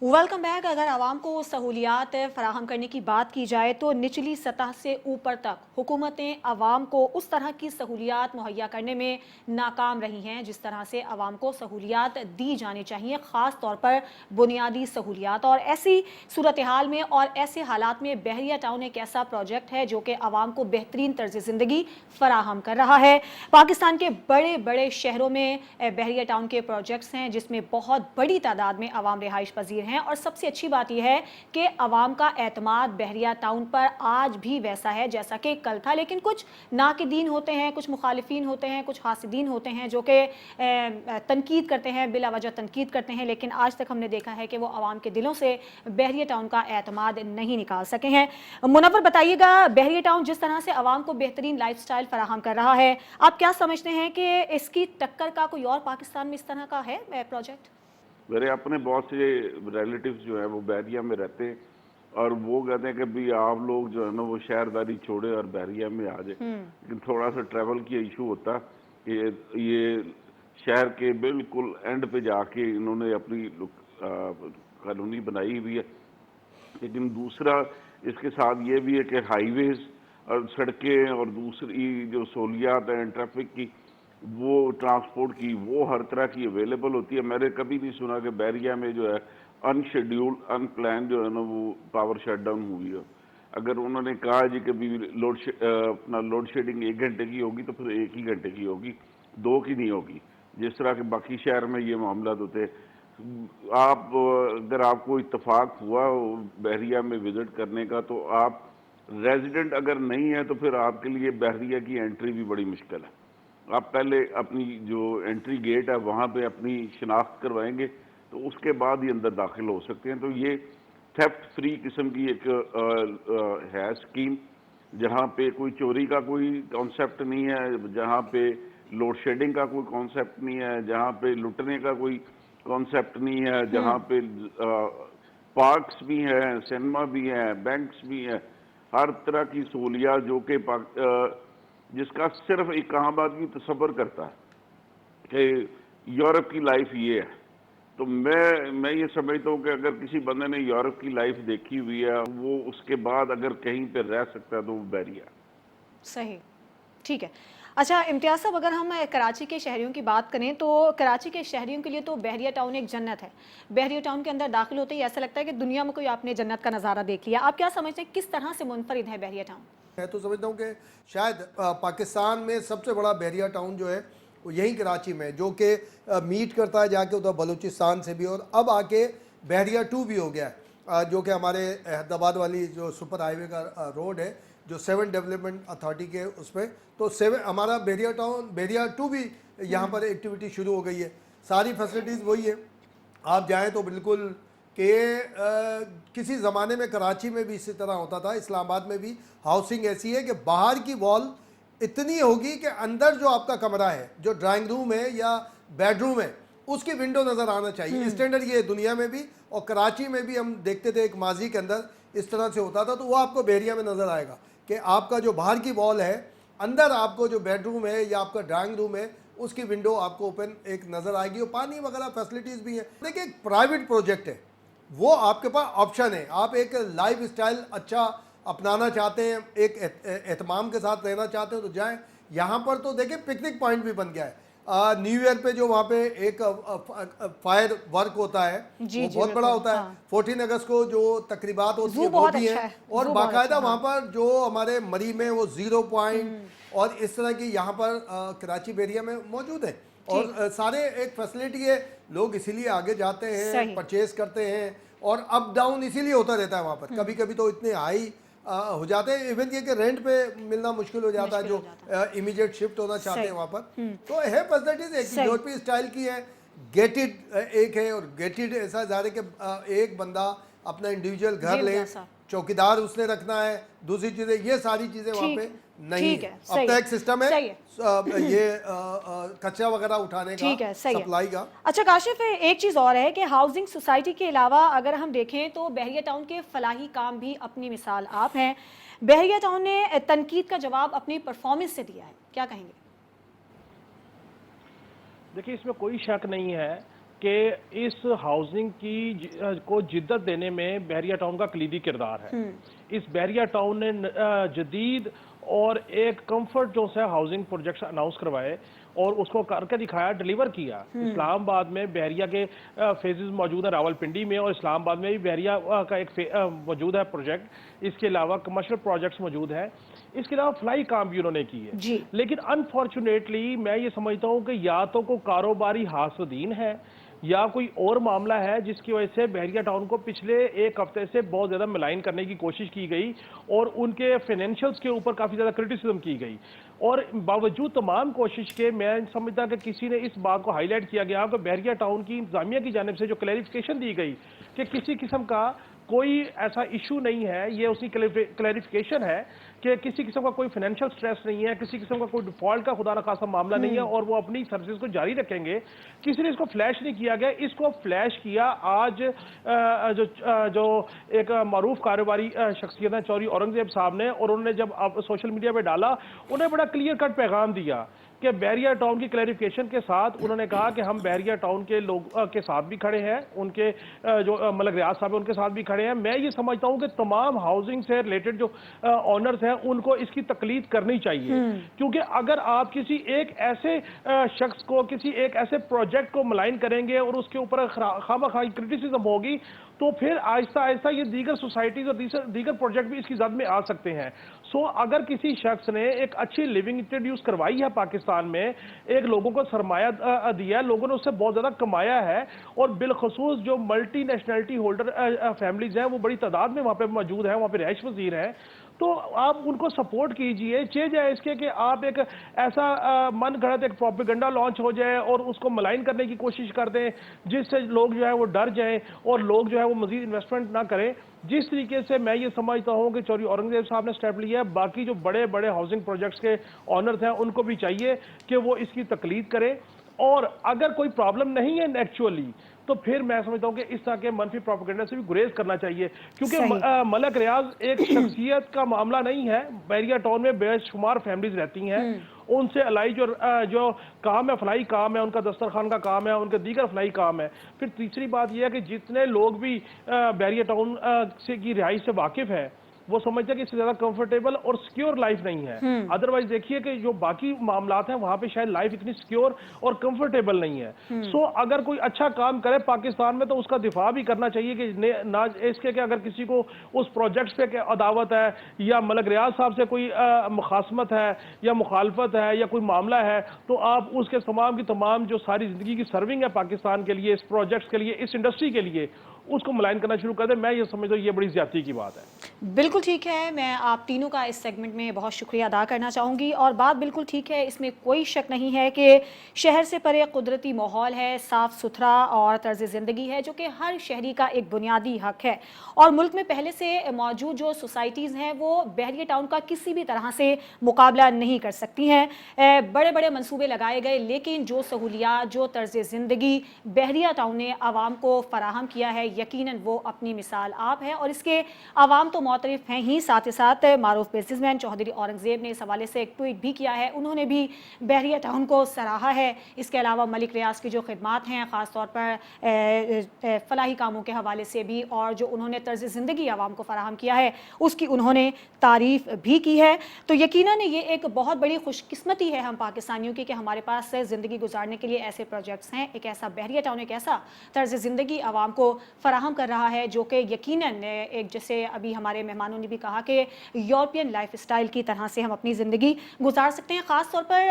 Welcome back. अगर आवाम को सहूलियात फराहम करने की बात की जाए तो निचली सतह से ऊपर तक हुकूमतें आवाम को उस तरह की सहूलियात मुहैया करने में नाकाम रही हैं जिस तरह से आवाम को सहूलियात दी जानी चाहिए, ख़ास तौर पर बुनियादी सहूलियात। और ऐसी सूरत हाल में और ऐसे हालात में बहरिया टाउन एक ऐसा प्रोजेक्ट है जो कि आवाम को बेहतरीन तर्ज ज़िंदगी फराहम कर रहा है। पाकिस्तान के बड़े बड़े शहरों में बहरिया टाउन के प्रोजेक्ट्स हैं जिसमें बहुत बड़ी तादाद में आवाम रिहाइश पजीर हैं। और सबसे अच्छी बात यह है कि अवाम का एतमाद बहरिया टाउन पर आज भी वैसा है जैसा कि कल था, लेकिन कुछ नाकिदीन होते हैं, कुछ मुखालिफिन होते हैं, कुछ हासिदीन होते हैं जो कि तनकीद करते हैं, बिला वजह तनकीद करते हैं, लेकिन आज तक हमने देखा है कि वो अवाम के दिलों से बहरिया टाउन का एतमाद नहीं निकाल सके हैं। मुनव्वर, बताइएगा, बहरिया टाउन जिस तरह से अवाम को बेहतरीन लाइफ स्टाइल फराहम कर रहा है, आप क्या समझते हैं कि इसकी टक्कर का कोई और पाकिस्तान में इस तरह का है प्रोजेक्ट? मेरे अपने बहुत से रिलेटिव्स जो हैं वो बहरिया में रहते हैं और वो कहते हैं कि भी आप लोग जो है ना वो शहरदारी छोड़े और बहरिया में आ जाए। लेकिन थोड़ा सा ट्रैवल की इशू होता कि ये शहर के बिल्कुल एंड पे जाके इन्होंने अपनी कॉलोनी बनाई हुई है। लेकिन दूसरा इसके साथ ये भी है कि हाईवेज और सड़कें और दूसरी जो सहूलियात हैं ट्रैफिक की, वो ट्रांसपोर्ट की, वो हर तरह की अवेलेबल होती है। मैंने कभी नहीं सुना कि बहरिया में जो है अनशेड्यूल्ड अनप्लान जो है ना वो पावर शट डाउन हुई हो। अगर उन्होंने कहा जी कि अपना लोड शेडिंग 1 घंटे की होगी तो फिर 1 ही घंटे की होगी, 2 की नहीं होगी, जिस तरह के बाकी शहर में ये मामला होते हैं। आप अगर आपको इत्तेफाक हुआ बहरिया में विजिट करने का तो आप रेजिडेंट अगर नहीं है तो फिर आपके लिए बहरिया की एंट्री भी बड़ी मुश्किल है। आप पहले अपनी जो एंट्री गेट है वहाँ पे अपनी शिनाख्त करवाएंगे तो उसके बाद ही अंदर दाखिल हो सकते हैं। तो ये थेफ्ट फ्री किस्म की एक है स्कीम, जहाँ पे कोई चोरी का कोई कॉन्सेप्ट नहीं है, जहाँ पे लोड शेडिंग का कोई कॉन्सेप्ट नहीं है, जहाँ पे लुटने का कोई कॉन्सेप्ट नहीं है, जहाँ पे पार्क्स भी हैं, सिनेमा भी हैं, बैंक्स भी हैं, हर तरह की सहूलियात जो कि जिसका सिर्फ एक आम आदमी तसव्वुर करता है कि यूरोप की लाइफ ये है। तो मैं ये समझता हूँ कि अगर किसी बंदे ने यूरोप की लाइफ देखी हुई है, वो उसके बाद अगर कहीं पे रह सकता है तो वो बहरिया। सही, ठीक है। अच्छा इम्तियाज़ साहब, अगर हम कराची के शहरियों की बात करें तो कराची के शहरियों के लिए तो बहरिया टाउन एक जन्नत है। बहरिया टाउन के अंदर दाखिल होते ही ऐसा लगता है कि दुनिया में कोई आपने जन्नत का नज़ारा देख लिया। आप क्या समझते हैं, किस तरह से मुनफरिद है बहरिया टाउन? मैं तो समझता हूँ कि शायद पाकिस्तान में सबसे बड़ा बहरिया टाउन जो है वो यहीं कराची में, जो कि मीट करता है जाके उधर बलूचिस्तान से भी, और अब आके बहरिया 2 भी हो गया है, जो कि हमारे हैदराबाद वाली जो सुपर हाईवे का रोड है जो 7 डेवलपमेंट अथॉरिटी के उसमें, तो 7 हमारा बहरिया टाउन बहरिया 2 भी यहाँ पर एक्टिविटी शुरू हो गई है। सारी फैसिलिटीज़ वही है, आप जाएँ तो बिल्कुल कि किसी ज़माने में कराची में भी इसी तरह होता था, इस्लामाबाद में भी हाउसिंग ऐसी है कि बाहर की वॉल इतनी होगी कि अंदर जो आपका कमरा है, जो ड्राइंग रूम है या बेडरूम है, उसकी विंडो नज़र आना चाहिए। स्टैंडर्ड ये दुनिया में भी और कराची में भी हम देखते थे एक माजी के अंदर इस तरह से होता था। तो वो आपको बहरिया में नज़र आएगा कि आपका जो बाहर की वॉल है, अंदर आपको जो बेडरूम है या आपका ड्राइंग रूम है, उसकी विंडो आपको ओपन एक नज़र आएगी, और पानी वगैरह फैसिलिटीज़ भी है। देखिए एक प्राइवेट प्रोजेक्ट है, वो आपके पास ऑप्शन है। आप एक लाइफ स्टाइल अच्छा अपनाना चाहते हैं, एक एहतमाम के साथ रहना चाहते हैं तो जाएं। यहाँ पर तो देखिए पिकनिक पॉइंट भी बन गया है। न्यू ईयर पे जो वहाँ पे एक फायर वर्क होता है वो बहुत बड़ा होता है। 14 अगस्त को जो तकरीबात होती है वो भी है, और बाकायदा वहाँ पर जो हमारे मरी में वो 0 पॉइंट और इस तरह की यहाँ पर कराची बहरिया में मौजूद है। और सारे एक फैसिलिटी है, लोग इसीलिए आगे जाते हैं, परचेज करते हैं, और अप डाउन इसीलिए होता रहता है वहाँ पर। कभी कभी तो इतने हाई हो जाते हैं, इवन ये कि रेंट पे मिलना मुश्किल हो जाता है, जो इमीडिएट शिफ्ट होना चाहते हैं वहाँ पर। तो है फैसिलिटीज एक यूरोपीय स्टाइल की है, गेटेड एक है, और गेटेड ऐसा ज़ाहिर है कि एक बंदा अपना इंडिविजुअल घर ले, चौकीदार उसने रखना है, दूसरी चीज़ें ये सारी चीज़ें वहाँ पे नहीं है। अब तो एक सिस्टम है ये कचरा वगैरह उठाने का, सप्लाई का। अच्छा काशिफ, एक चीज़ और है कि हाउसिंग सोसाइटी के अलावा अगर हम देखें तो बहरिया टाउन के फलाही काम भी अपनी मिसाल आप हैं। बहरिया टाउन ने तनकीद का जवाब अपनी परफॉर्मेंस से दिया है, क्या कहेंगे? देखिए इसमें कोई शक नहीं है کہ اس ہاؤسنگ کی کو جدت دینے میں بحریہ ٹاؤن کا کلیدی کردار ہے. اس بحریہ ٹاؤن نے جدید اور ایک کمفرٹ جو ہے ہاؤسنگ پروجیکٹس اناؤنس کروائے اور اس کو کر کے دکھایا, ڈیلیور کیا. اسلام آباد میں بحریہ کے فیزز موجود ہیں, راول پنڈی میں, اور اسلام آباد میں بھی بحریہ کا ایک موجود ہے پروجیکٹ. اس کے علاوہ کمرشل پروجیکٹس موجود ہیں. اس کے علاوہ فلائی کام بھی انہوں نے کی ہے. لیکن انفارچونیٹلی میں یہ سمجھتا ہوں کہ یا تو کوئی کاروباری حاسدین ہے یا کوئی اور معاملہ ہے جس کی وجہ سے بحریہ ٹاؤن کو پچھلے ایک ہفتے سے بہت زیادہ ملائن کرنے کی کوشش کی گئی اور ان کے فائنینشلز کے اوپر کافی زیادہ کرٹیسزم کی گئی. اور باوجود تمام کوشش کے میں سمجھتا کہ کسی نے اس بات کو ہائی لائٹ کیا گیا کہ بحریہ ٹاؤن کی انتظامیہ کی جانب سے جو کلیریفیکیشن دی گئی کہ کسی قسم کا کوئی ایسا ایشو نہیں ہے, یہ اس کی کلیریفیکیشن ہے کہ کسی قسم کا کوئی فائنینشیل سٹریس نہیں ہے, کسی قسم کا کوئی ڈیفالٹ کا خدا نخواستہ معاملہ نہیں ہے, اور وہ اپنی سروسز کو جاری رکھیں گے. کسی نے اس کو فلیش نہیں کیا گیا, اس کو فلیش کیا آج جو ایک معروف کاروباری شخصیت ہیں چودھری اورنگزیب صاحب نے, اور انہوں نے جب سوشل میڈیا پہ ڈالا انہیں بڑا کلیئر کٹ پیغام دیا کہ بحریہ ٹاؤن کی کلیریفیکیشن کے ساتھ انہوں نے کہا کہ ہم بحریہ ٹاؤن کے لوگ کے ساتھ بھی کھڑے ہیں, ان کے جو ملک ریاض صاحب ہیں ان کے ساتھ بھی کھڑے ہیں. میں یہ سمجھتا ہوں کہ تمام ہاؤسنگ سے ریلیٹڈ جو آنرز ہیں ان کو اس کی تقلید کرنی چاہیے, کیونکہ اگر آپ کسی ایک ایسے شخص کو, کسی ایک ایسے پروجیکٹ کو ملائن کریں گے اور اس کے اوپر خواہ کرٹیسزم ہوگی تو پھر آہستہ آہستہ یہ دیگر سوسائٹیز اور دیگر پروجیکٹ بھی اس کی زد میں آ سکتے ہیں. سو اگر کسی شخص نے ایک اچھی لیونگ انٹروڈیوس کروائی ہے پاکستان میں, ایک لوگوں کو سرمایہ دیا ہے, لوگوں نے اس سے بہت زیادہ کمایا ہے, اور بالخصوص جو ملٹی نیشنلٹی ہولڈر فیملیز ہیں وہ بڑی تعداد میں وہاں پہ موجود ہیں, وہاں پہ رہائش پذیر ہیں, تو آپ ان کو سپورٹ کیجئے. جائے اس کے کہ آپ ایک ایسا من گھڑت ایک پروپیگنڈا لانچ ہو جائے اور اس کو ملائن کرنے کی کوشش کر دیں جس سے لوگ جو ہے وہ ڈر جائیں اور لوگ جو ہے وہ مزید انویسٹمنٹ نہ کریں. جس طریقے سے میں یہ سمجھتا ہوں کہ چودھری اورنگزیب صاحب نے سٹیپ لیا ہے, باقی جو بڑے بڑے ہاؤسنگ پروجیکٹس کے آنرز ہیں ان کو بھی چاہیے کہ وہ اس کی تقلید کریں, اور اگر کوئی پرابلم نہیں ہے ایکچولی تو پھر میں سمجھتا ہوں کہ اس طرح کے منفی پروپیگنڈا سے بھی گریز کرنا چاہیے, کیونکہ ملک ریاض ایک شخصیت کا معاملہ نہیں ہے. بحریہ ٹاؤن میں بے شمار فیملیز رہتی ہیں, ان سے الائی جو کام ہے, فلائی کام ہے, ان کا دسترخوان کا کام ہے, ان کے دیگر فلائی کام ہے. پھر تیسری بات یہ ہے کہ جتنے لوگ بھی بحریہ ٹاؤن سے کی رہائش سے واقف ہے وہ سمجھتے ہیں کہ اس سے زیادہ کمفرٹیبل اور سیکیور لائف نہیں ہے. ادروائز دیکھیے کہ جو باقی معاملات ہیں وہاں پہ شاید لائف اتنی سیکیور اور کمفرٹیبل نہیں ہے. سو اگر کوئی اچھا کام کرے پاکستان میں تو اس کا دفاع بھی کرنا چاہیے کہ نہ اس کے کہ اگر کسی کو اس پروجیکٹس پہ عداوت ہے یا ملک ریاض صاحب سے کوئی مخاصمت ہے یا مخالفت ہے یا کوئی معاملہ ہے تو آپ اس کے تمام کی تمام جو ساری زندگی کی سرونگ ہے پاکستان کے لیے, اس پروجیکٹس کے لیے, اس انڈسٹری کے لیے, اس کو ملائن کرنا شروع کر دیں. میں یہ سمجھتا ہوں یہ بڑی زیادتی کی بات ہے. بالکل ٹھیک ہے, میں آپ تینوں کا اس سیگمنٹ میں بہت شکریہ ادا کرنا چاہوں گی, اور بات بالکل ٹھیک ہے, اس میں کوئی شک نہیں ہے کہ شہر سے پرے قدرتی ماحول ہے, صاف ستھرا اور طرز زندگی ہے جو کہ ہر شہری کا ایک بنیادی حق ہے, اور ملک میں پہلے سے موجود جو سوسائٹیز ہیں وہ بحریہ ٹاؤن کا کسی بھی طرح سے مقابلہ نہیں کر سکتی ہیں. بڑے بڑے منصوبے لگائے گئے لیکن جو سہولیات, جو طرز زندگی بحریہ ٹاؤن نے عوام کو فراہم کیا ہے یقیناً وہ اپنی مثال آپ ہے, اور اس کے عوام تو معترف ہیں ہی, ساتھ ہی ساتھ معروف بزنس مین چودھری اورنگزیب نے اس حوالے سے ایک ٹویٹ بھی کیا ہے, انہوں نے بھی بحریہ ٹاؤن کو سراہا ہے. اس کے علاوہ ملک ریاض کی جو خدمات ہیں خاص طور پر فلاحی کاموں کے حوالے سے بھی, اور جو انہوں نے طرز زندگی عوام کو فراہم کیا ہے اس کی انہوں نے تعریف بھی کی ہے. تو یقیناً یہ ایک بہت بڑی خوش قسمتی ہے ہم پاکستانیوں کی کہ ہمارے پاس زندگی گزارنے کے لیے ایسے پروجیکٹس ہیں, ایک ایسا بحریہ ٹاؤن ایک ایسا طرز زندگی عوام کو فراہم کر رہا ہے جو کہ یقیناً ایک, جیسے ابھی ہمارے مہمانوں نے بھی کہا کہ یورپین لائف اسٹائل کی طرح سے ہم اپنی زندگی گزار سکتے ہیں. خاص طور پر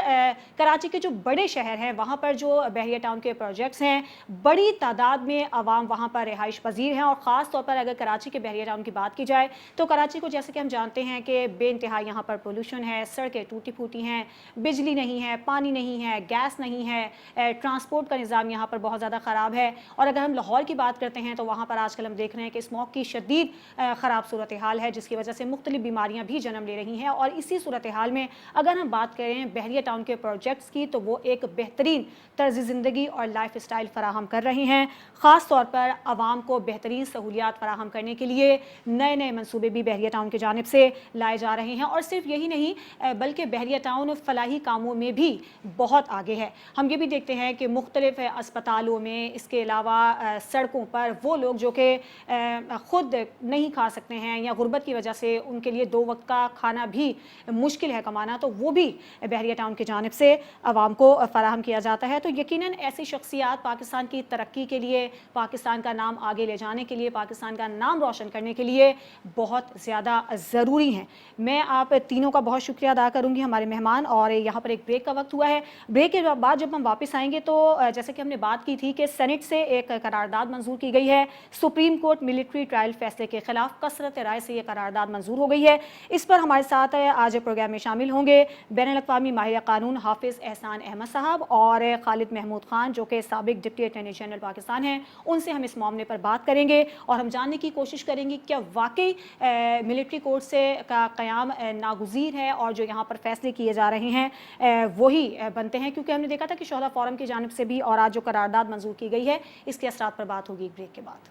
کراچی کے جو بڑے شہر ہیں وہاں پر جو بحریہ ٹاؤن کے پروجیکٹس ہیں بڑی تعداد میں عوام وہاں پر رہائش پذیر ہیں, اور خاص طور پر اگر کراچی کے بحریہ ٹاؤن کی بات کی جائے تو کراچی کو جیسے کہ ہم جانتے ہیں کہ بے انتہا یہاں پر پولوشن ہے, سڑکیں ٹوٹی پھوٹی ہیں, بجلی نہیں ہے, پانی نہیں ہے, گیس نہیں ہے, ٹرانسپورٹ کا نظام یہاں پر بہت زیادہ خراب ہے. اور اگر ہم لاہور کی بات کرتے ہیں تو وہاں پر آج کل ہم دیکھ رہے ہیں کہ اسموگ کی شدید خراب صورت हाल है जिसकी वजह से मुख्तलिफ बीमारियां भी जन्म ले रही हैं। और इसी सूरत हाल में अगर हम बात करें बहरिया टाउन के प्रोजेक्ट्स की तो वो एक बेहतरीन तर्ज ज़िंदगी और लाइफ स्टाइल फराहम कर रहे हैं। ख़ास तौर पर आवाम को बेहतरीन सहूलियात फराहम करने के लिए नए नए मनसूबे भी बहरिया टाउन की जानिब से लाए जा रहे हैं। और सिर्फ यही नहीं बल्कि बहरिया टाउन फलाही कामों में भी बहुत आगे है। हम ये भी देखते हैं कि मुख्तलिफ अस्पतालों में, इसके अलावा सड़कों पर वो लोग जो कि ख़ुद नहीं खा सकते हैं या गुर्बत की वजह से उनके लिए 2 वक्त का खाना भी मुश्किल है कमाना, तो वो भी बहरिया टाउन की जानिब से आवाम को फराहम किया जाता है। तो यकीनन ऐसी शख्सियात पाकिस्तान की तरक्की के लिए, पाकिस्तान का नाम आगे ले जाने के लिए, पाकिस्तान का नाम रोशन करने के लिए बहुत ज़्यादा ज़रूरी हैं। मैं आप तीनों का बहुत शुक्रिया अदा करूँगी, हमारे मेहमान। और यहाँ पर एक ब्रेक का वक्त हुआ है। ब्रेक के बाद जब हम वापस आएंगे तो जैसे कि हमने बात की थी कि सेनेट से एक करारदाद मंजूर की गई है। सुप्रीम कोर्ट मिलिट्री ट्रायल फैसले के खिलाफ कसरत राय से ये करारदाद मंजूर हो गई है। इस पर हमारे साथ आज प्रोग्राम में शामिल होंगे बैनुल-अक़वामी माहिर कानून हाफिज़ एहसान अहमद साहब और खालिद महमूद खान जो कि साबिक डिप्टी अटॉर्नी जनरल पाकिस्तान हैं। उनसे हम इस मामले पर बात करेंगे और हम जानने की कोशिश करेंगे क्या वाकई मिलिट्री कोर्ट से का क़याम नागुज़ीर है और जो यहाँ पर फैसले किए जा रहे हैं वही बनते हैं, क्योंकि हमने देखा था कि शोहदा फोरम की जानिब से भी और आज जो करारदाद मंजूर की गई है इसके असरात पर बात होगी एक ब्रेक के बाद।